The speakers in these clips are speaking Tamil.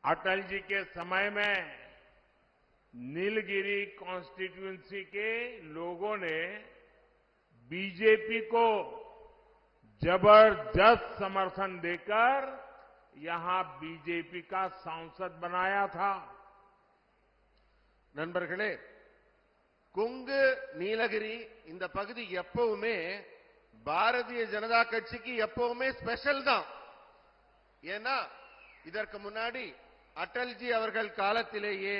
अटल जी के समय में नीलगिरी कॉन्स्टिट्यूएंसी के लोगों ने बीजेपी को जबरदस्त समर्थन देकर यहां बीजेपी का सांसद बनाया था। நண்பர்களே, கொங்கு நீலகிரி இந்த பகுதி எப்பவுமே பாரதிய ஜனதா கட்சிக்கு எப்பவுமே ஸ்பெஷல் தான். ஏன்னா இதற்கு முன்னாடி அடல்ஜி அவர்கள் காலத்திலேயே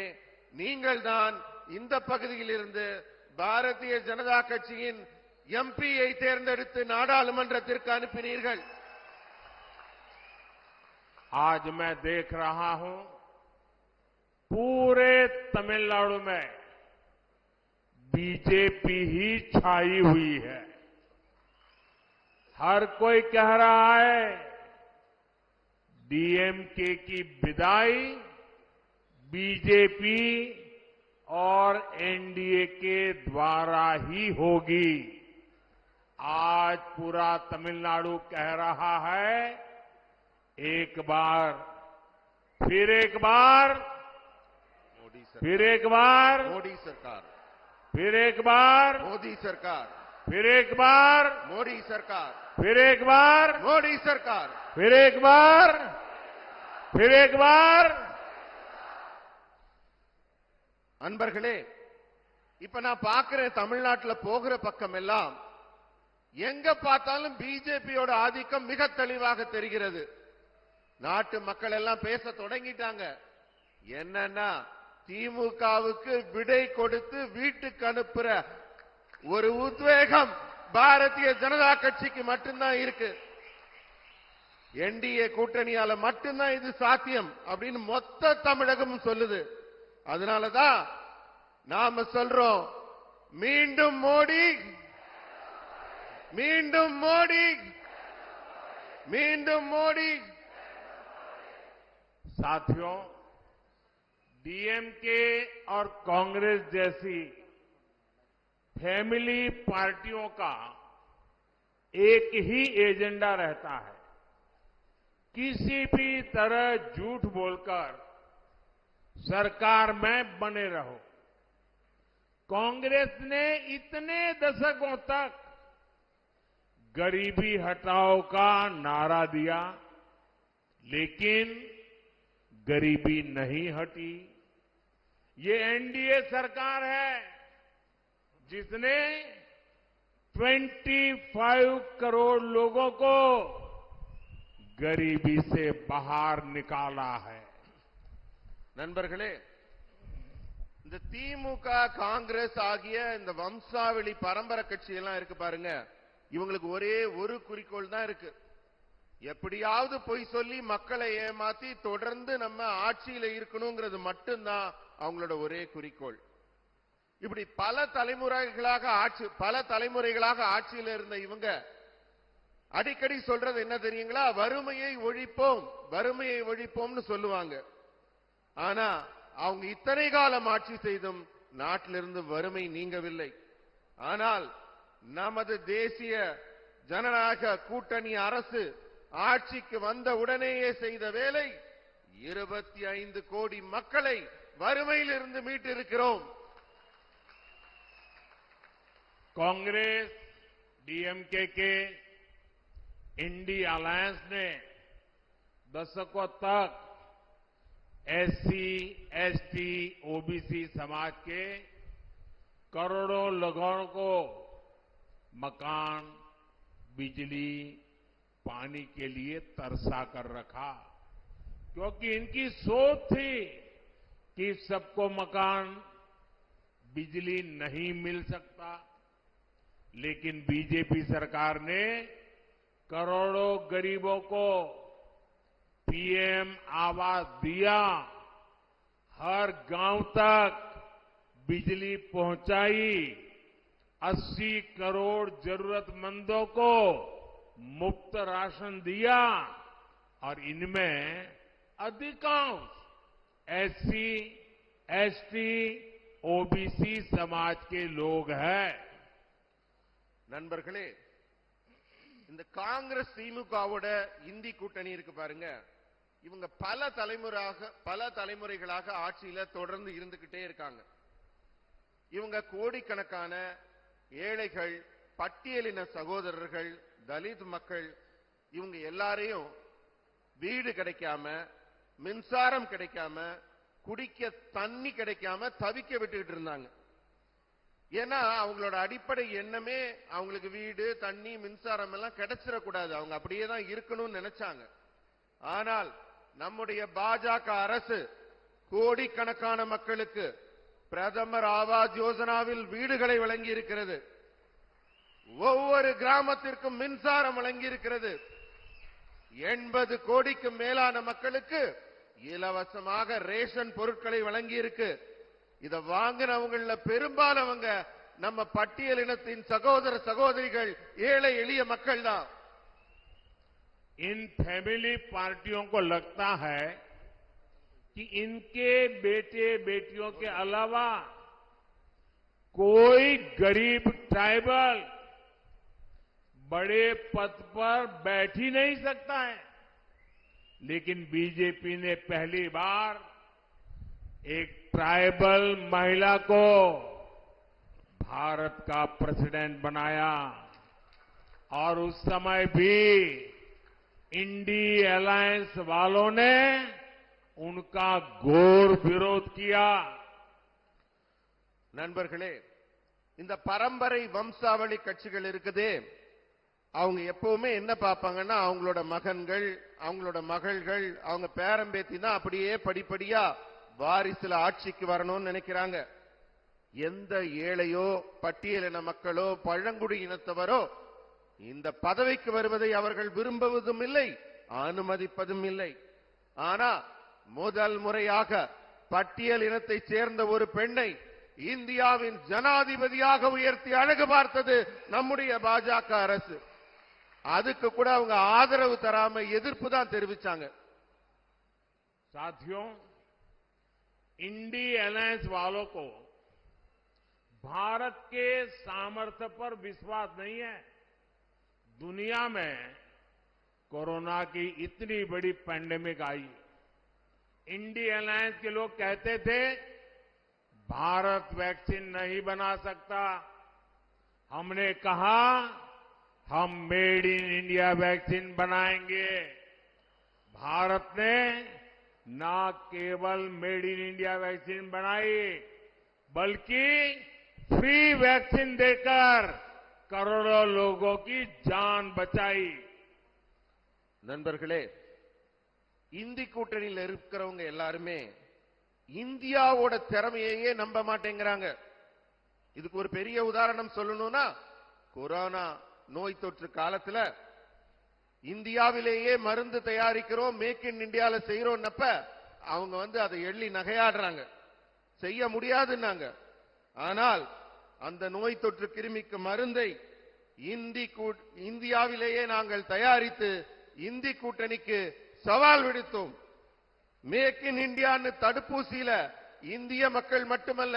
நீங்கள் தான் இந்த பகுதியில் இருந்து பாரதிய ஜனதா கட்சியின் எம்பியை தேர்ந்தெடுத்து நாடாளுமன்றத்திற்கு அனுப்பினீர்கள். आज मैं देख रहा हूं पूरे तमिलनाडु में बीजेपी ही छाई हुई है। हर कोई कह रहा है डीएमके की विदाई बीजेपी और एनडीए के द्वारा ही होगी। आज पूरा तमिलनाडु कह रहा है एक बार, फिर एक बार, फिर एक बार, मोदी सरकार, फिर एक बार, मोदी सरकार, फिर एक बार, मोदी सरकार, फिर एक बार, मोदी सरकार, फिर एक बार, फिर एक बार। அன்பர்களே, இப்ப நான் பார்க்கிறேன் தமிழ்நாட்டில் போகிற பக்கம் எல்லாம் எங்க பார்த்தாலும் பிஜேபியோட ஆதிக்கம் மிக தெளிவாக தெரிகிறது. நாட்டு மக்கள் எல்லாம் பேச தொடங்கிட்டாங்க. என்னன்னா திமுகவுக்கு விடை கொடுத்து வீட்டுக்கு அனுப்புற ஒரு உத்வேகம் பாரதிய ஜனதா கட்சிக்கு மட்டும்தான் இருக்கு. என்டிஏ கூட்டணியால மட்டும்தான் இது சாத்தியம் அப்படின்னு மொத்த தமிழகமும் சொல்லுது. அதனாலதான் நாம சொல்றோம், மீண்டும் மோடி, மீண்டும் மோடி, மீண்டும் மோடி. साथियों, डीएमके और कांग्रेस जैसी फैमिली पार्टियों का एक ही एजेंडा रहता है, किसी भी तरह झूठ बोलकर सरकार में बने रहो। कांग्रेस ने इतने दशकों तक गरीबी हटाओ का नारा दिया, लेकिन गरीबी नहीं हटी। ये एनडीए सरकार है जिसने 25 करोड़ लोगों को गरीबी से बाहर निकाला है। நண்பர்களே, இந்த திமுக காங்கிரஸ் ஆகிய இந்த வம்சாவளி பரம்பரை கட்சி எல்லாம் இருக்கு பாருங்க, இவங்களுக்கு ஒரே ஒரு குறிக்கோள் தான் இருக்கு. எப்படியாவது பொய் சொல்லி மக்களை ஏமாத்தி தொடர்ந்து நம்ம ஆட்சியில இருக்கணுங்கிறது மட்டும்தான் அவங்களோட ஒரே குறிக்கோள். இப்படி பல தலைமுறைகளாக ஆட்சியில இருந்த இவங்க அடிக்கடி சொல்றது என்ன தெரியுங்களா? வறுமையை ஒழிப்போம், வறுமையை ஒழிப்போம்னு சொல்லுவாங்க. ஆனா அவங்க இத்தனை காலம் ஆட்சி செய்தும் நாட்டிலிருந்து வறுமை நீங்கவில்லை. ஆனால் நமது தேசிய ஜனநாயக கூட்டணி அரசு ஆட்சிக்கு வந்த உடனேயே செய்த வேலை 25 கோடி மக்களை வறுமையிலிருந்து மீட்டிருக்கிறோம். कांग्रेस डीएमके के इंडी अलायंस ने दशकों तक एससी, एसटी, ओबीसी समाज के करोड़ों लोगों को मकान, बिजली, पानी के लिए तरसा कर रखा, क्योंकि इनकी सोच थी कि सबको मकान, बिजली नहीं मिल सकता। लेकिन बीजेपी सरकार ने करोड़ों गरीबों को पीएम आवास दिया, हर गांव तक बिजली पहुंचाई, 80 करोड़ जरूरतमंदों को मुफ्त राशन दिया और इनमें अधिकांश एससी, एसटी, ओबीसी समाज के लोग हैं। நண்பர்களே, இந்த காங்கிரஸ் திமுகவோட இந்தி கூட்டணி இருக்கு பாருங்க, இவங்க பல தலைமுறைகளாக ஆட்சியில தொடர்ந்து இருந்துகிட்டே இருக்காங்க. இவங்க கோடிக்கணக்கான ஏழைகள், பட்டியலின சகோதரர்கள், தலித் மக்கள், இவங்க எல்லாரையும் வீடு கிடைக்காம, மின்சாரம் கிடைக்காம, குடிக்க தண்ணி கிடைக்காம தவிக்க விட்டுக்கிட்டு இருந்தாங்க. ஏன்னா அவங்களோட அடிப்படை எண்ணமே அவங்களுக்கு வீடு, தண்ணி, மின்சாரம் எல்லாம் கிடைச்சிடக்கூடாது, அவங்க அப்படியே தான் இருக்கணும்னு நினைச்சாங்க. ஆனால் நம்முடைய பாஜக அரசு கோடிக்கணக்கான மக்களுக்கு பிரதமர் ஆவாஸ் யோஜனாவில் வீடுகளை வழங்கி இருக்கிறது. ஒவ்வொரு கிராமத்திற்கும் மின்சாரம் வழங்கி இருக்கிறது. 80 கோடிக்கு மேலான மக்களுக்கு இலவசமாக ரேஷன் பொருட்களை வழங்கி இருக்கு. இத வாங்கினவங்கள பெரும்பாலவங்க நம்ம பட்டியலினத்தின் சகோதர சகோதரிகள், ஏழை எளிய மக்கள் தான். इन फैमिली पार्टियों को लगता है कि इनके बेटे बेटियों के अलावा कोई गरीब ट्राइबल बड़े पद पर बैठ ही नहीं सकता है। लेकिन बीजेपी ने पहली बार एक ट्राइबल महिला को भारत का प्रेसिडेंट बनाया और उस समय भी इंडी अलायंस वालों ने उनका घोर विरोध किया। நண்பர்களே, இந்த பரம்பரை வம்சாவளி கட்சிகள் இருக்குதே, அவங்க எப்பவுமே என்ன பார்ப்பாங்கன்னா அவங்களோட மகன்கள், அவங்களோட மகள்கள், அவங்க பேரம்பேத்தி தான் அப்படியே படிப்படியா வாரிசுல ஆட்சிக்கு வரணும்னு நினைக்கிறாங்க. எந்த ஏழையோ, பட்டியலின மக்களோ, பழங்குடி இனத்தவரோ இந்த பதவிக்கு வருவதை அவர்கள் விரும்புவதும் இல்லை, அனுமதிப்பதும் இல்லை. ஆனா முதல் முறையாக பட்டியல் இனத்தைச் சேர்ந்த ஒரு பெண்ணை இந்தியாவின் ஜனாதிபதியாக உயர்த்தி அழகு பார்த்தது நம்முடைய பாஜக அரசு. அதுக்கு கூட அவங்க ஆதரவு தராம எதிர்ப்பு தான் தெரிவிச்சாங்க. साथियों, इंडी अलायंस वालों को भारत के सामर्थ्य पर विश्वास नहीं है। दुनिया में कोरोना की इतनी बड़ी पैंडेमिक आई, इंडी अलायंस के लोग कहते थे भारत वैक्सीन नहीं बना सकता। हमने कहा हम मेड इन इंडिया वैक्सीन बनाएंगे। भारत ने ना केवल मेड इन इंडिया वैक्सीन बनाई, बल्कि फ्री वैक्सीन देकर करोड़ों लोगों की जान बचाई। நண்பர்களே, இந்தி கூட்டணியில் இருக்கிறவங்க எல்லாருமே இந்தியாவோட திறமையையே நம்ப மாட்டேங்கிறாங்க. இதுக்கு ஒரு பெரிய உதாரணம் சொல்லணும்னா, கொரோனா நோய் தொற்று காலத்துல இந்தியாவிலேயே மருந்து தயாரிக்கிறோம், மேக் இன் இந்தியால செய்யறோம்னப்ப அவங்க அதை எள்ளி நகையாடுறாங்க, செய்ய முடியாதுன்னாங்க. ஆனால் அந்த நோய் தொற்று கிருமிக்கு மருந்தை இந்தியாவிலேயே நாங்கள் தயாரித்து இந்தி கூட்டணிக்கு சவால் விடுத்தோம். மேக் இன் இந்தியான்னு தடுப்பூசியில இந்திய மக்கள் மட்டுமல்ல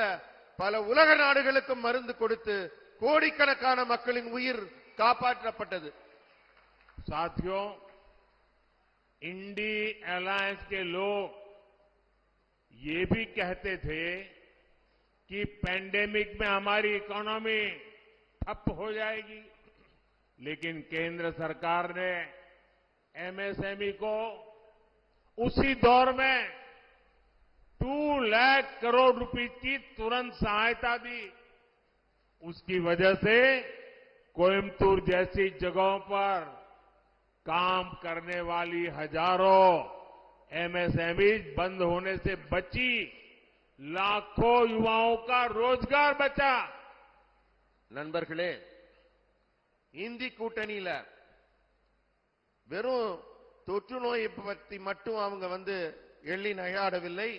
பல உலக நாடுகளுக்கும் மருந்து கொடுத்து கோடிக்கணக்கான மக்களின் உயிர் காப்பாற்றப்பட்டது. साथियों, इंडी अलायंस के लोग ये भी कहते थे कि पैंडेमिक में हमारी इकोनॉमी ठप हो जाएगी, लेकिन केंद्र सरकार ने एमएसएमई को उसी दौर में 2 लाख करोड़ रुपए की तुरंत सहायता दी। उसकी वजह से कोयम्बटूर जैसी जगहों पर काम करने वाली हजारों एमएसएमई बंद होने से बची, लाखों युवाओं का रोजगार बचा। நண்பர்களே, இந்தி கூட்டணியில வெறும் தொற்று நோயை பற்றி மட்டும் அவங்க எள்ளி நகையாடவில்லை.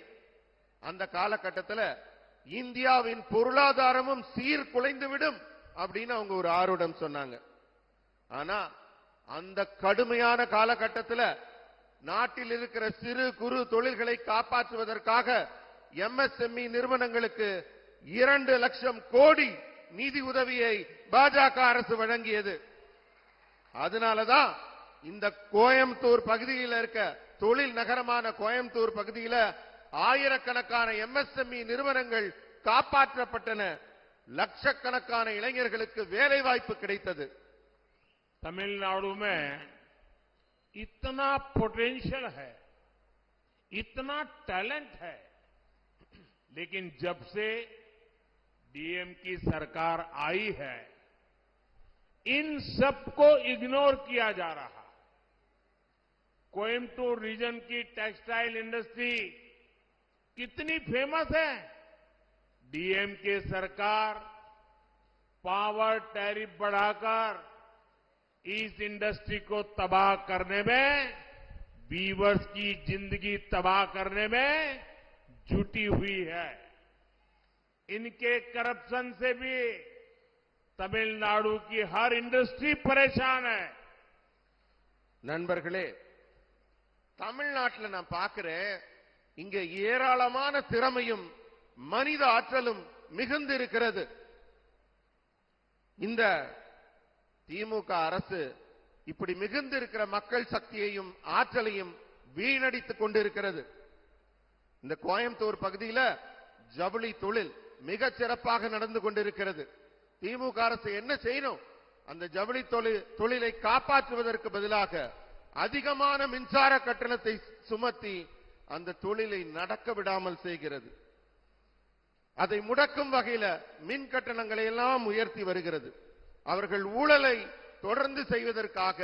அந்த காலகட்டத்தில் இந்தியாவின் பொருளாதாரமும் சீர்குலைந்துவிடும் அப்படின்னு அவங்க ஒரு ஆர்வம் சொன்னாங்க. ஆனா அந்த கடுமையான காலகட்டத்தில் நாட்டில் இருக்கிற சிறு குறு தொழில்களை காப்பாற்றுவதற்காக எம்எஸ்எம்இ நிறுவனங்களுக்கு 2 லட்சம் கோடி நிதி உதவியை பாஜக அரசு வழங்கியது. அதனாலதான் இந்த கோயம்புத்தூர் பகுதியில் இருக்க தொழில் நகரமான கோயம்புத்தூர் பகுதியில ஆயிரக்கணக்கான MSME நிறுவனங்கள் காப்பாற்றப்பட்டன. லட்சக்கணக்கான இளைஞர்களுக்கு வேலை வாய்ப்பு கிடைத்தது. तमिलनाडु में इतना पोटेंशियल है, इतना टैलेंट है, लेकिन जब से डीएम की सरकार आई है, इन सबको इग्नोर किया जा रहा। कोयम्बटूर रीजन की टेक्सटाइल इंडस्ट्री कितनी फेमस है। डीएम के सरकार पावर टैरिफ बढ़ाकर इस इंडस्ट्री को तबाह करने में, वीवर्स की जिंदगी तबाह करने में जुटी हुई है। इनके करप्शन से भी तमिलनाडु की हर इंडस्ट्री परेशान है। நண்பர்களே, தமிழ்நாட்டில் நான் பார்க்கிறேன், இங்க ஏராளமான திறமையும் மனித ஆற்றலும் மிகுந்து இருக்கிறது. இந்த திமுக அரசு இப்படி மிகுந்து இருக்கிற மக்கள் சக்தியையும் ஆற்றலையும் வீணடித்துக் கொண்டிருக்கிறது. இந்த கோயம்புத்தூர் பகுதியில் ஜவுளி தொழில் மிக சிறப்பாக நடந்து கொண்டிருக்கிறது. திமுக அரசு என்ன செய்யணும்? அந்த ஜவுளி தொழிலை காப்பாற்றுவதற்கு பதிலாக அதிகமான மின்சார கட்டணத்தை சுமத்தி அந்த தொழிலை நடக்க விடாமல் செய்கிறது. அதை முடக்கும் வகையில மின் கட்டணங்களை எல்லாம் உயர்த்தி வருகிறது. அவர்கள் ஊழலை தொடர்ந்து செய்வதற்காக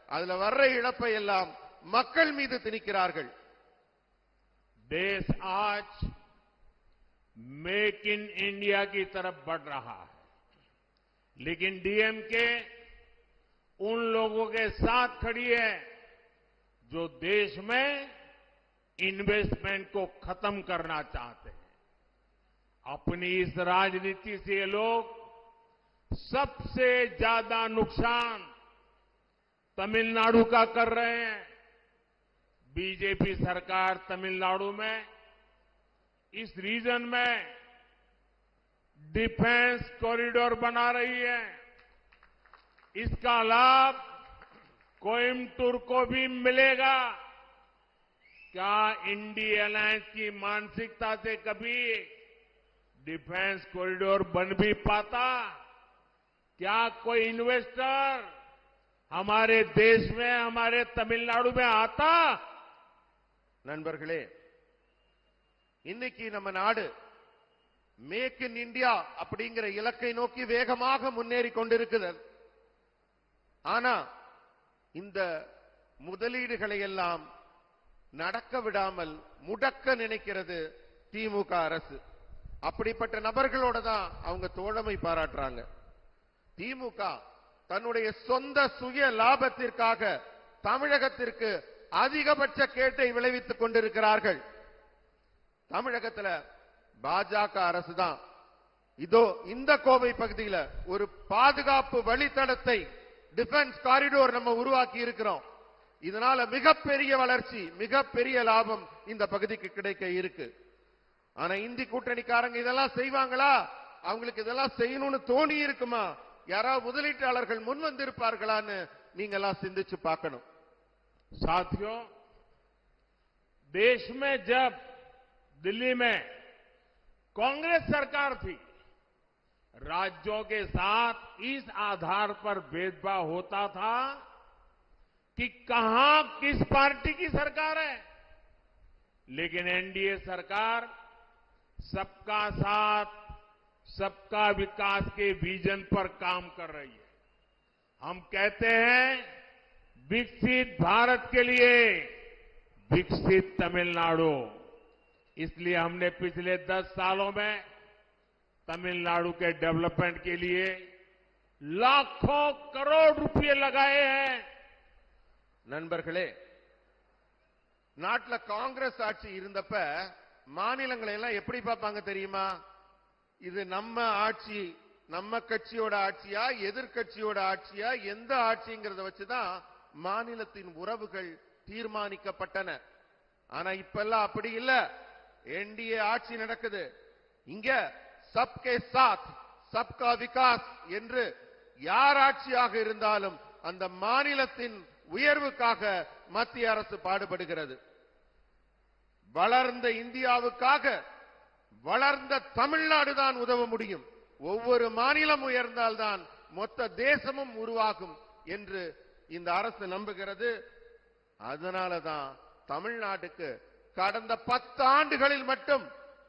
அதுல வர்ற இழப்பை எல்லாம் மக்கள் மீது திணிக்கிறார்கள். देश आज मेक इन इंडिया की तरफ बढ़ रहा है, लेकिन डीएमके उन लोगों के साथ खड़ी है जो देश में इन्वेस्टमेंट को खत्म करना चाहते हैं। अपनी इस राजनीति से ये लोग सबसे ज्यादा नुकसान तमिलनाडु का कर रहे हैं। बीजेपी सरकार तमिलनाडु में इस रीजन में डिफेंस कॉरिडोर बना रही है। इसका लाभ कोयम्बटूर को भी मिलेगा। क्या इंडी अलायंस की मानसिकता से कभी डिफेंस कॉरिडोर बन भी पाता? क्या कोई इन्वेस्टर हमारे देश में, हमारे तमिलनाडु में आता? நண்பர்களே, இன்னைக்கு நம்ம நாடு மேக் இன் இந்தியா அப்படிங்கிற இலக்கை நோக்கி வேகமாக முன்னேறி கொண்டிருக்கிறது. ஆனா இந்த முதலீடுகளை எல்லாம் நடக்க விடாமல் முடக்க நினைக்கிறது திமுக அரசு. அப்படிப்பட்ட நபர்களோட தான் அவங்க தோழமை பாராட்டுறாங்க. திமுக தன்னுடைய சொந்த சுய லாபத்திற்காக தமிழகத்திற்கு அதிகபட்ச கேட்டை விளைவித்துக் கொண்டிருக்கிறார்கள். தமிழகத்தில் பாஜக அரசு தான் இதோ இந்த கோவை பகுதியில் ஒரு பாதுகாப்பு வழித்தடத்தை, டிஃபென்ஸ் காரிடோர் நம்ம உருவாக்கி இருக்கிறோம். இதனால மிகப்பெரிய வளர்ச்சி, மிகப்பெரிய லாபம் இந்த பகுதிக்கு கிடைக்க இருக்கு. ஆனா இந்தி கூட்டணிக்காரங்க இதெல்லாம் செய்வாங்களா? அவங்களுக்கு இதெல்லாம் செய்யணும்னு தோணி இருக்குமா? யாராவது முதலீட்டாளர்கள் முன் வந்திருப்பார்களான்னு நீங்க எல்லாம் சிந்திச்சு பார்க்கணும். साथियों, देश में जब दिल्ली में कांग्रेस सरकार थी, राज्यों के साथ इस आधार पर भेदभाव होता था कि कहां किस पार्टी की सरकार है। लेकिन एनडीए सरकार सबका साथ, सबका विकास के विजन पर काम कर रही है। हम कहते हैं विकसित भारत के लिए विकसित तमिलनाडु। इसलिए हमने पिछले 10 सालों में तमिलनाडु के डेवलपमेंट के लिए लाखों करोड़ रुपए लगाए हैं। நண்பர்களே, நாட்டில் காங்கிரஸ் ஆட்சி இருந்தப்ப மாநிலங்களை எல்லாம் எப்படி பார்ப்பாங்க தெரியுமா? இது நம்ம ஆட்சி, நம்ம கட்சியோட ஆட்சியா, எதிர்கட்சியோட ஆட்சியா, எந்த ஆட்சிங்கிறத வச்சுதான் மாநிலத்தின் உறவுகள் தீர்மானிக்கப்பட்டன. ஆனா இப்பெல்லாம் அப்படி இல்ல. என்டிஏ ஆட்சி நடக்குது. இங்க சப்கே சாத் சப்கா விகாஸ் என்று யார் ஆட்சியாக இருந்தாலும் அந்த மாநிலத்தின் உயர்வுக்காக மத்திய அரசு பாடுபடுகிறது. வளர்ந்த இந்தியாவுக்காக வளர்ந்த தமிழ்நாடு தான் உதவ முடியும். ஒவ்வொரு மாநிலம் உயர்ந்தால்தான் மொத்த தேசமும் உருவாகும் என்று இந்த அரசு நம்புகிறது. அதனாலதான் தமிழ்நாட்டுக்கு கடந்த 10 ஆண்டுகளில் மட்டும்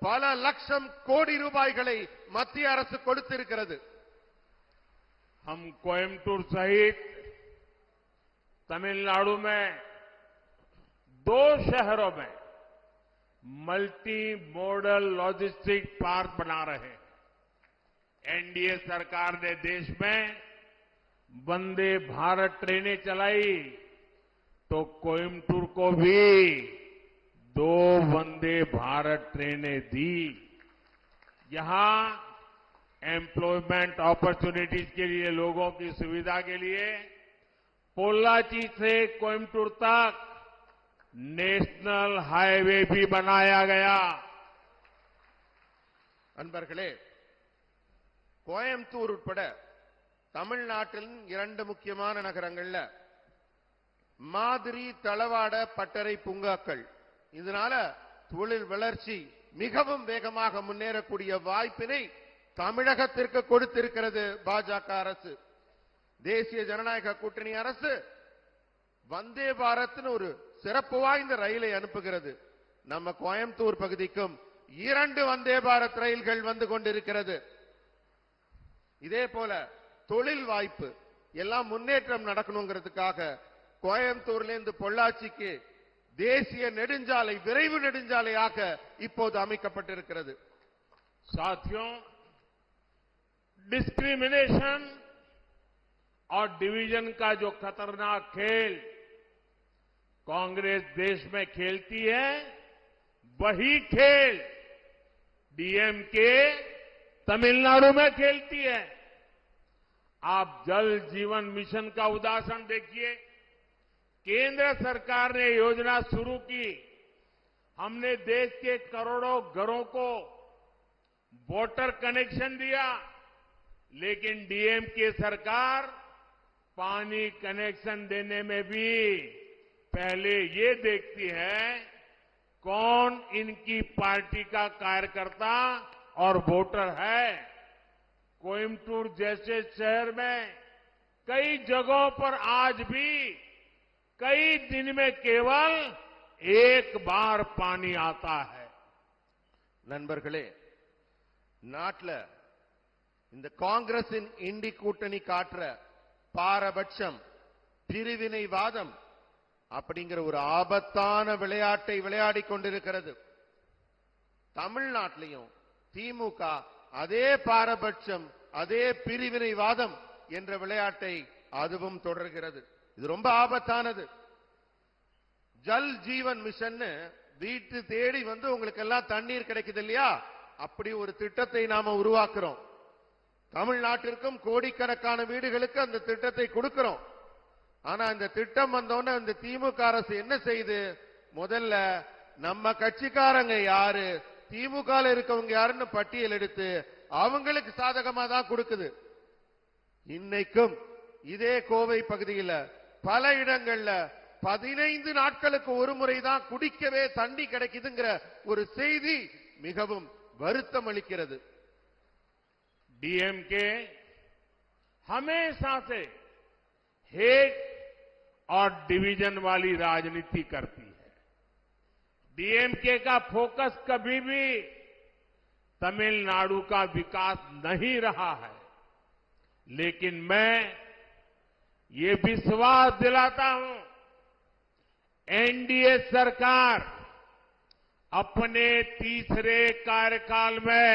பல லட்சம் கோடி ரூபாய்களை மத்திய அரசு கொடுத்திருக்கிறது. हम कोयम्बटूर सहित तमिलनाडु में 2 शहरों में मल्टी मॉडल लॉजिस्टिक पार्क बना रहे हैं। एनडीए सरकार ने देश में वंदे भारत ट्रेनें चलाई तो कोयम्बटूर को भी 2 वंदे भारत ट्रेनें दी। यहां एम्प्लॉयमेंट अपॉर्चुनिटीज के लिए, लोगों की सुविधा के लिए पोल्लाची से कोयम्बटूर तक नेशनल हाईवे भी बनाया गया। அன்பர்களே, கோயம்புத்தூர் உட்பட தமிழ்நாட்டின் 2 முக்கியமான நகரங்கள்ல மாதிரி தளவாட பட்டறை பூங்காக்கள், இதனால தொழில் வளர்ச்சி மிகவும் வேகமாக முன்னேறக்கூடிய வாய்ப்பினை தமிழகத்திற்கு கொடுத்திருக்கிறது பாஜக அரசு. தேசிய ஜனநாயக கூட்டணி அரசு வந்தே பாரத் ஒரு சிறப்பு வாய்ந்த ரயிலை அனுப்புகிறது. நம்ம கோயம்புத்தூர் பகுதிக்கும் 2 வந்தே பாரத் ரயில்கள் வந்து கொண்டிருக்கிறது. இதே போல தொழில் வாய்ப்பு எல்லாம் முன்னேற்றம் நடக்கணுங்கிறதுக்காக கோயம்புத்தூர்ல இருந்து பொள்ளாச்சிக்கு தேசிய நெடுஞ்சாலை, விரைவு நெடுஞ்சாலையாக இப்போது அமைக்கப்பட்டிருக்கிறது. साथियों, डिस्क्रिमिनेशन और डिवीजन का जो खतरनाक खेल कांग्रेस देश में खेलती है, वही खेल डीएमके तमिलनाडु में खेलती है। आप जल जीवन मिशन का उदाहरण देखिए। केंद्र सरकार ने योजना शुरू की, हमने देश के करोड़ों घरों को वाटर कनेक्शन दिया, लेकिन डीएमके सरकार पानी कनेक्शन देने में भी पहले ये देखती है कौन इनकी पार्टी का कार्यकर्ता और वोटर है। कोयम्बटूर जैसे शहर में कई जगहों पर आज भी कई दिन में केवल 1 बार पानी आता है। நண்பர்களே, நாட்டில் இந்த காங்கிரசின் இண்டி கூட்டணி காட்டுற பாரபட்சம், பிரிவினைவாதம் அப்படிங்கிற ஒரு ஆபத்தான விளையாட்டை விளையாடி கொண்டிருக்கிறது. தமிழ்நாட்டிலையும் திமுக அதே பாரபட்சம், அதே பிரிவினைவாதம் என்ற விளையாட்டை அதுவும் தொடர்கிறது. இது ரொம்ப ஆபத்தானது. ஜல் ஜீவன் மிஷன் வீட்டு தேடி வந்து உங்களுக்கு எல்லாம் தண்ணீர் கிடைக்குது இல்லையா, அப்படி ஒரு திட்டத்தை நாம உருவாக்குறோம். தமிழ்நாட்டிற்கும் கோடிக்கணக்கான வீடுகளுக்கு அந்த திட்டத்தை கொடுக்கிறோம். ஆனா இந்த திட்டம் வந்தோன்னு அந்த திமுக அரசு என்ன செய்யுது? முதல்ல நம்ம கட்சிக்காரங்க யாரு, திமுக இருக்கவங்க யாருன்னு பட்டியல் எடுத்து அவங்களுக்கு சாதகமா தான் கொடுக்குது. இன்னைக்கும் இதே கோவை பகுதியில் பல இடங்கள்ல 15 நாட்களுக்கு ஒரு முறை தான் குடிக்கவே தண்ணி கிடைக்குதுங்கிற ஒரு செய்தி மிகவும் வருத்தம் அளிக்கிறது. डीएमके हमेशा से हेट और डिवीजन वाली राजनीति करती है। डीएमके का फोकस कभी भी तमिलनाडु का विकास नहीं रहा है, लेकिन मैं ये विश्वास दिलाता हूं, एनडीए सरकार अपने तीसरे कार्यकाल में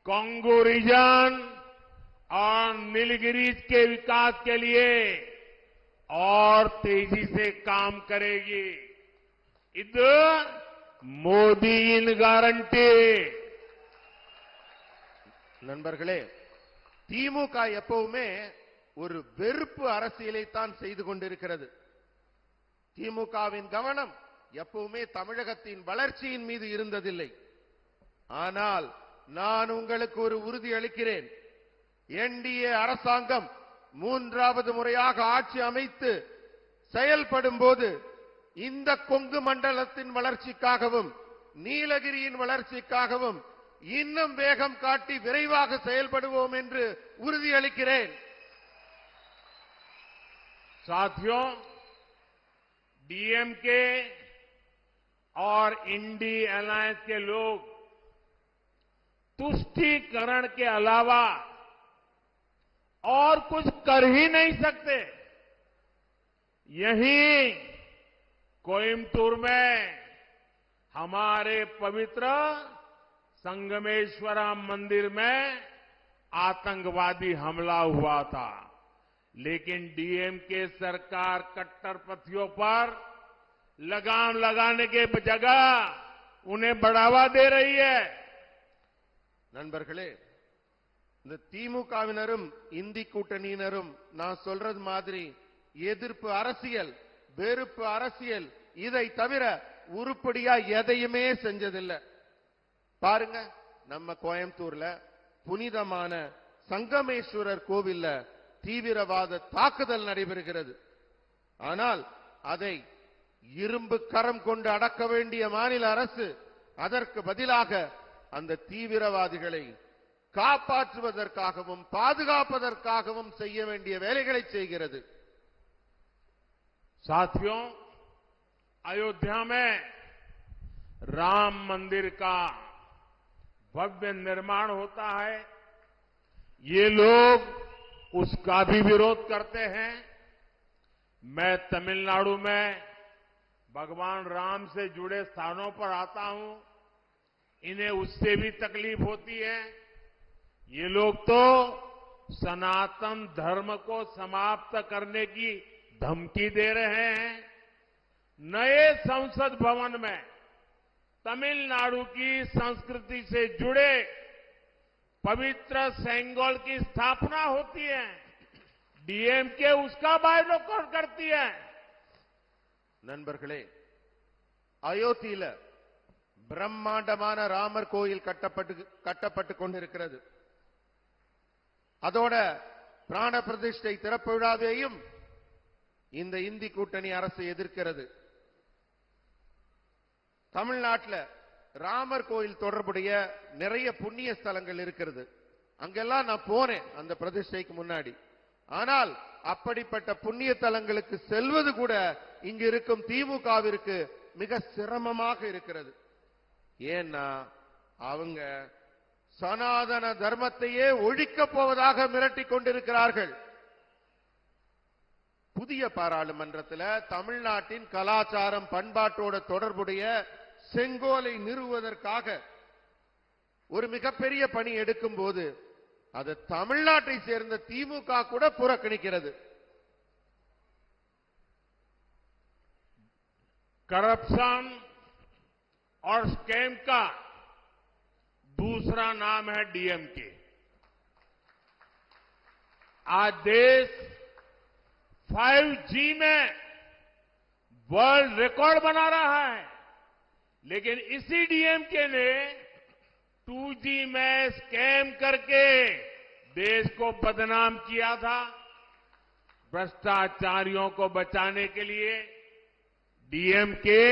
कांगो रीजन और नीलगिरीज के विकास के लिए और तेजी से काम करेगी। இது மோடியின் கேரண்டி. நண்பர்களே, திமுக எப்பவுமே ஒரு வெறுப்பு அரசியலை தான் செய்து கொண்டிருக்கிறது. திமுகவின் கவனம் எப்பவுமே தமிழகத்தின் வளர்ச்சியின் மீது இருந்ததில்லை. ஆனால் நான் உங்களுக்கு ஒரு உறுதி அளிக்கிறேன், என்டிஏ அரசாங்கம் மூன்றாவது முறையாக ஆட்சி அமைத்து செயல்படும் போது இந்த கொங்கு மண்டலத்தின் வளர்ச்சிக்காகவும் நீலகிரியின் வளர்ச்சிக்காகவும் இன்னும் வேகம் காட்டி விரைவாக செயல்படுவோம் என்று உறுதியளிக்கிறேன். साथियों, डीएमके और इंडी अलायंस के लोग तुष्टीकरण के अलावा और कुछ कर ही नहीं सकते। यहीं कोयम्बटूर में हमारे पवित्र संगमेश्वरा मंदिर में आतंकवादी हमला हुआ था, लेकिन डीएमके सरकार कट्टरपंथियों पर लगाम लगाने के जगह उन्हें बढ़ावा दे रही है। நண்பர்களே, இந்த திமுகவினரும் இந்தி கூட்டணியினரும் நான் சொல்றது மாதிரி எதிர்ப்பு அரசியல், வெறுப்பு அரசியல், இதை தவிர உருப்படியா எதையுமே செஞ்சதில்லை. பாருங்க, நம்ம கோயம்புத்தூர்ல புனிதமான சங்கமேஸ்வரர் கோவில்ல தீவிரவாத தாக்குதல் நடைபெறுகிறது. ஆனால் அதை இரும்பு கரம் கொண்டு அடக்க வேண்டிய மாநில அரசு அதற்கு பதிலாக அந்த தீவிரவாதிகளை காப்பாற்றுவதற்காகவும் பாதுகாப்பதற்காகவும் செய்ய வேண்டிய வேலைகளை செய்கிறது. साथियों, अयोध्या में राम मंदिर का भव्य निर्माण होता है। ये लोग उसका भी विरोध करते हैं। मैं तमिलनाडु में भगवान राम से जुड़े स्थानों पर आता हूं, इन्हें उससे भी तकलीफ होती है। ये लोग तो सनातन धर्म को समाप्त करने की धमकी दे रहे हैं। नए संसद भवन में तमिलनाडु की संस्कृति से जुड़े पवित्र सेंगोल की स्थापना होती है, डीएमके उसका बायकॉट करती है। நண்பர்களே, அயோத்தியில பிரம்மாண்டமான ராமர் கோயில் கட்டப்பட்டு கொண்டிருக்கிறது. அதோட பிராண பிரதிஷ்டை திறப்பு விழாவையும் இந்த இந்தி கூட்டணி அரசு எதிர்க்கிறது. தமிழ்நாட்டில் ராமர் கோயில் தொடர்புடைய நிறைய புண்ணிய ஸ்தலங்கள் இருக்கிறது. அங்கெல்லாம் நான் போனேன் அந்த பிரதிஷ்டைக்கு முன்னாடி. ஆனால் அப்படிப்பட்ட புண்ணிய தலங்களுக்கு செல்வது கூட இங்கு இருக்கும் திமுகவிற்கு மிக சிரமமாக இருக்கிறது. ஏன்னா அவங்க சனாதன தர்மத்தையே ஒழிக்கப் போவதாக மிரட்டிக் கொண்டிருக்கிறார்கள். புதிய பாராளுமன்றத்தில் தமிழ்நாட்டின் கலாச்சாரம் பண்பாட்டோட தொடர்புடைய செங்கோலை நிறுவுவதற்காக ஒரு மிகப்பெரிய பணி எடுக்கும் போது அது தமிழ்நாட்டை சேர்ந்த திமுக கூட புறக்கணிக்கிறது. करप्शन और स्कैम का दूसरा नाम है डीएमके। आज देश 5G में वर्ल्ड रिकॉर्ड बना रहा है, लेकिन इसी डीएमके ने 2G में स्कैम करके देश को बदनाम किया था। भ्रष्टाचारियों को बचाने के लिए डीएमके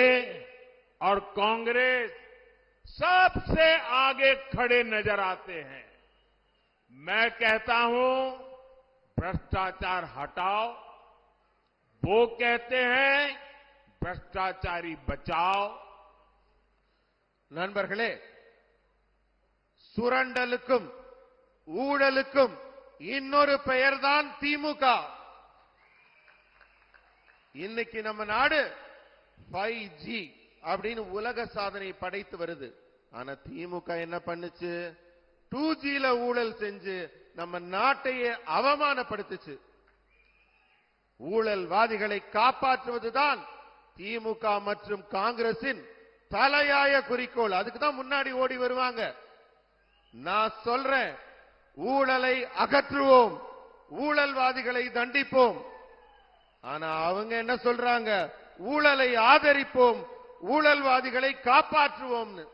और कांग्रेस सबसे आगे खड़े नजर आते हैं। मैं कहता हूं, भ्रष्टाचार हटाओ। वो कहते हैं भ्रष्टाचारी बचाओ। நண்பர்களே, சுரண்டலுக்கும் ஊழலுக்கும் இன்னொரு பெயர்தான் திமுக. இன்னைக்கு நம்ம நாடு 5G அப்படின்னு உலக சாதனை படைத்து வருது. ஆனா திமுக என்ன பண்ணுச்சு? 2Gல ஊழல் செஞ்சு நம்ம நாட்டையே அவமானப்படுத்துச்சு. ஊழல்வாதிகளை காப்பாற்றுவதுதான் திமுக மற்றும் காங்கிரசின் தலையாய குறிக்கோள். அதுக்கு தான் முன்னாடி ஓடி வருவாங்க. நான் சொல்றேன், ஊழலை அகற்றுவோம், ஊழல்வாதிகளை தண்டிப்போம். ஆனா அவங்க என்ன சொல்றாங்க? ஊழலை ஆதரிப்போம், ஊழல்வாதிகளை காப்பாற்றுவோம்னு.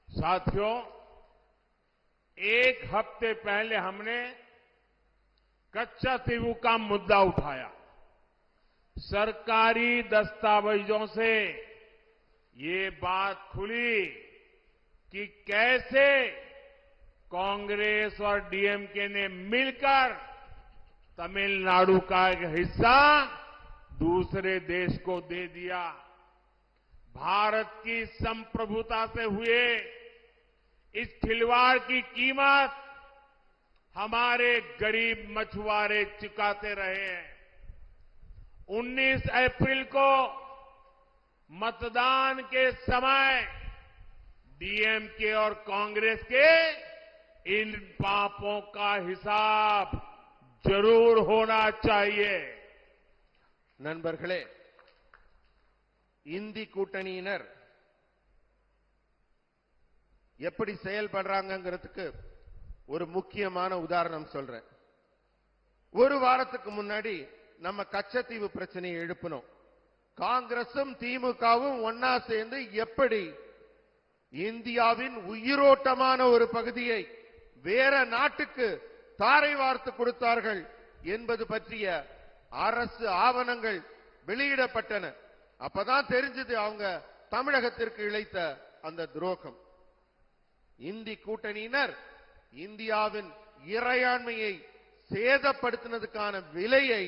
साथियों, एक हफ्ते पहले हमने कच्चातीवू का मुद्दा उठाया। सरकारी दस्तावेजों से ये बात खुली कि कैसे कांग्रेस और डीएमके ने मिलकर तमिलनाडु का एक हिस्सा दूसरे देश को दे दिया। भारत की संप्रभुता से हुए इस खिलवाड़ की कीमत हमारे गरीब मछुआरे चुकाते रहे हैं। 19 अप्रैल को मतदान के समय डीएमके और कांग्रेस के इन पापों का हिसाब जरूर होना चाहिए। நண்பர்களே, இந்தி கூட்டணியினர் எப்படி செயல்படுறாங்கங்கிறதுக்கு ஒரு முக்கியமான உதாரணம் சொல்றேன். ஒரு வாரத்துக்கு முன்னாடி நம்ம கச்சத்தீவு பிரச்சனையை எழுப்பினோம். காங்கிரசும் திமுகவும் ஒன்னா சேர்ந்து எப்படி இந்தியாவின் உயிரோட்டமான ஒரு பகுதியை வேற நாட்டுக்கு தாரை வார்த்து கொடுத்தார்கள் என்பது பற்றிய அரசு ஆவணங்கள் வெளியிடப்பட்டன. அப்பதான் தெரிஞ்சது அவங்க தமிழகத்திற்கு இழைத்த அந்த துரோகம். இந்தி கூட்டணியினர் இந்தியாவின் இறையாண்மையை சேதப்படுத்தினதுக்கான விலையை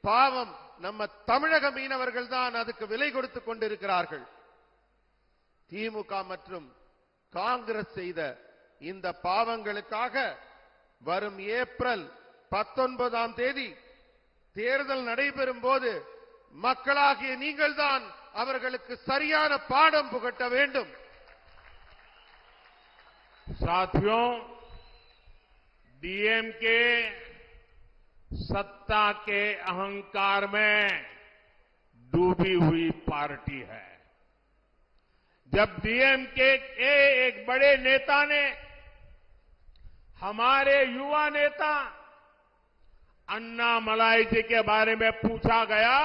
பாவம் நம்ம தமிழக மீனவர்கள் தான் அதுக்கு விலை கொடுத்துக் கொண்டிருக்கிறார்கள். திமுக மற்றும் காங்கிரஸ் செய்த இந்த பாவங்களுக்காக வரும் ஏப்ரல் 19ஆம் தேதி தேர்தல் நடைபெறும் போது மக்களாகிய நீங்கள் தான் அவர்களுக்கு சரியான பாடம் புகட்ட வேண்டும். साथियों, डीएमके सत्ता के अहंकार में डूबी हुई पार्टी है। जब डीएमके के एक बड़े नेता ने हमारे युवा नेता अन्नामलाई जी के बारे में पूछा गया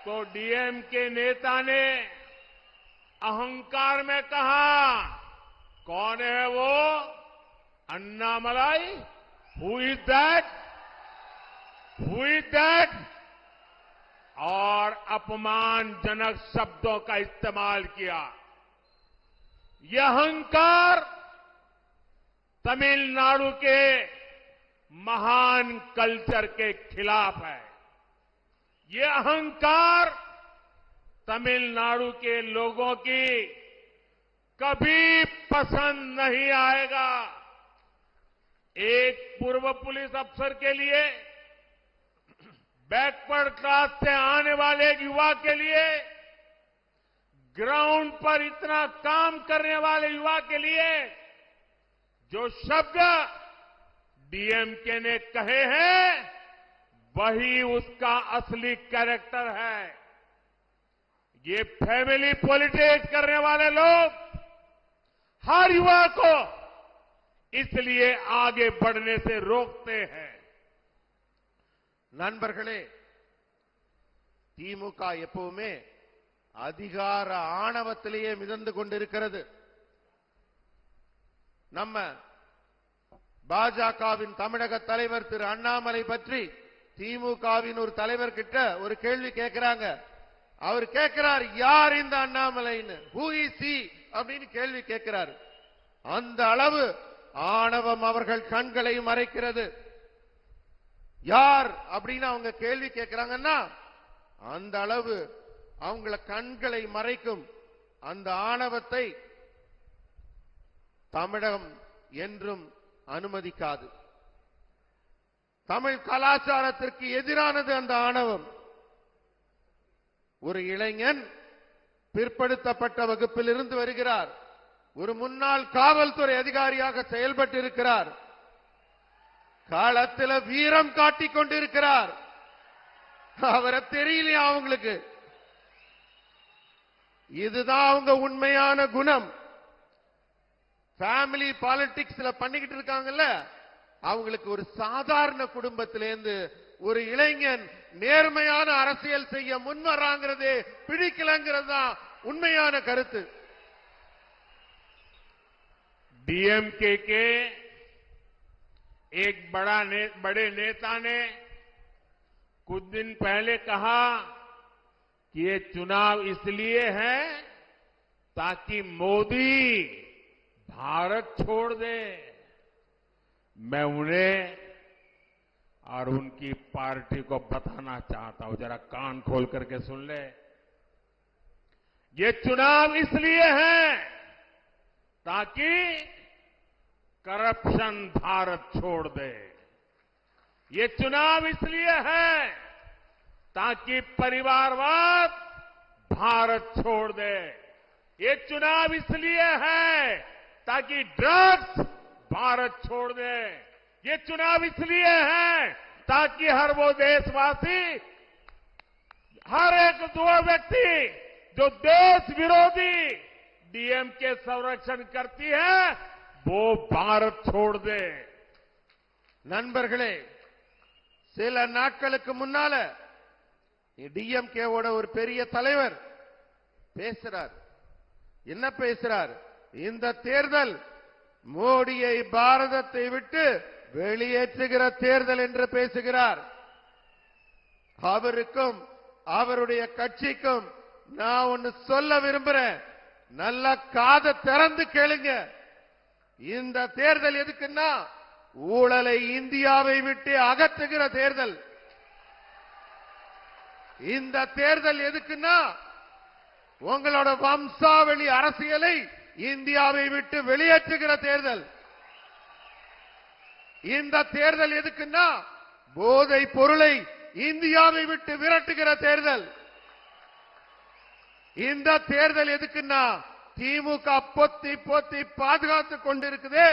तो डीएमके नेता ने अहंकार में कहा, कौन है वो Annamalai? Who is that? Who is that? और अपमानजनक शब्दों का इस्तेमाल किया। यह अहंकार तमिलनाडु के महान कल्चर के खिलाफ है। यह अहंकार तमिलनाडु के लोगों की कभी पसंद नहीं आएगा। एक पूर्व पुलिस अफसर के लिए, बैकवर्ड क्लास से आने वाले एक युवा के लिए, ग्राउंड पर इतना काम करने वाले युवा के लिए जो शब्द डीएमके ने कहे हैं वही उसका असली कैरेक्टर है। ये फैमिली पॉलिटिक्स करने वाले लोग हर युवा को इसलिए आगे बढ़ने से रोकते हैं। நண்பர்களே, திமுக எப்பவுமே அதிகார ஆணவத்திலேயே மிதந்து கொண்டிருக்கிறது. நம்ம பாஜகவின் தமிழக தலைவர் திரு அண்ணாமலை பற்றி திமுகவின் ஒரு தலைவர் கிட்ட ஒரு கேள்வி கேட்கிறாங்க. அவர் கேட்கிறார், யார் இந்த அண்ணாமலைன்னு, ஹூ இஸ் ஹி அப்படின்னு கேள்வி கேட்கிறார். அந்த அளவு ஆணவம் அவர்கள் கண்களை மறைக்கிறது. யார் அப்படின்னு அவங்க கேள்வி கேட்கிறாங்கன்னா அந்த அளவு அவங்கள கண்களை மறைக்கும் அந்த ஆணவத்தை தமிழகம் என்றும் அனுமதிக்காது. தமிழ் கலாச்சாரத்திற்கு எதிரானது அந்த ஆணவம். ஒரு இளைஞன் பிற்படுத்தப்பட்ட வகுப்பில் இருந்து வருகிறார். ஒரு முன்னாள் காவல்துறை அதிகாரியாக செயல்பட்டிருக்கிறார். காலத்தில் வீரம் காட்டிக் கொண்டிருக்கிறார். அவரை தெரியலையா அவங்களுக்கு? இதுதான் அவங்க உண்மையான குணம். ஃபேமிலி பாலிடிக்ஸ்ல பண்ணிக்கிட்டு இருக்காங்கல்ல, அவங்களுக்கு ஒரு சாதாரண குடும்பத்திலேருந்து ஒரு இளைஞன் நேர்மையான அரசியல் செய்ய முன்வராங்கிறது பிடிக்கலங்கிறது தான் உண்மையான கருத்து. डीएमके के एक बड़े नेता ने कुछ दिन पहले कहा कि ये चुनाव इसलिए है ताकि मोदी भारत छोड़ दे। मैं उन्हें और उनकी पार्टी को बताना चाहता हूं, जरा कान खोल करके सुन ले। ये चुनाव इसलिए है ताकि करप्शन भारत छोड़ दे। ये चुनाव इसलिए है ताकि परिवारवाद भारत छोड़ दे। ये चुनाव इसलिए है ताकि ड्रग्स भारत छोड़ दे। ये चुनाव इसलिए है ताकि हर वो देशवासी, हर एक दो व्यक्ति जो देश विरोधी डीएमके संरक्षण करती है वो भारत छोड़ दे। நண்பர்களே, சில நாட்களுக்கு முன்னால டிஎம்கேவோட ஒரு பெரிய தலைவர் பேசுறார். என்ன பேசுறார்? இந்த தேர்தல் மோடியை பாரதத்தை விட்டு வெளியேற்றுகிற தேர்தல் என்று பேசுகிறார். அவருக்கும் அவருடைய கட்சிக்கும் நான் ஒன்னு சொல்ல விரும்புறேன். நல்ல காதை திறந்து கேளுங்க. இந்த தேர்தல் எதுக்குன்னா ஊழலை இந்தியாவை விட்டு அகற்றுகிற தேர்தல். இந்த தேர்தல் எதுக்குன்னா உங்களோட வம்சாவளி அரசியலை இந்தியாவை விட்டு வெளியேற்றுகிற தேர்தல். இந்த தேர்தல் எதுக்குன்னா போதை பொருளை இந்தியாவை விட்டு விரட்டுகிற தேர்தல். இந்த தேர்தல் எதுக்குன்னா திமுக பொத்தி பொத்தி பாதுகாத்துக் கொண்டிருக்குதே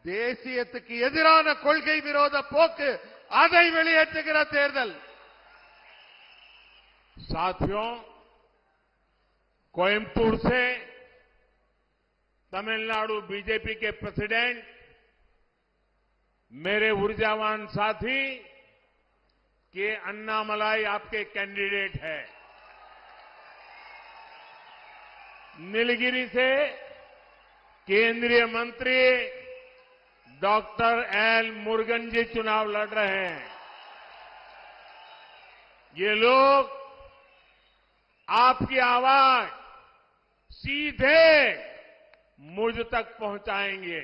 தேசியத்துக்கு எதிரான கொள்கை விரோத போக்கு, அதை வெளியேற்றுகிற தேர்தல். साथियों, कोयम्बटूर से तमिलनाडु बीजेपी के प्रेसिडेंट, मेरे ऊर्जावान साथी के अन्नामलाई आपके कैंडिडेट है। नीलगिरी से केंद्रीय मंत्री डॉक्टर एल मुरुगन जी चुनाव लड़ रहे हैं। ये लोग आपकी आवाज सीधे मुझ तक पहुंचाएंगे।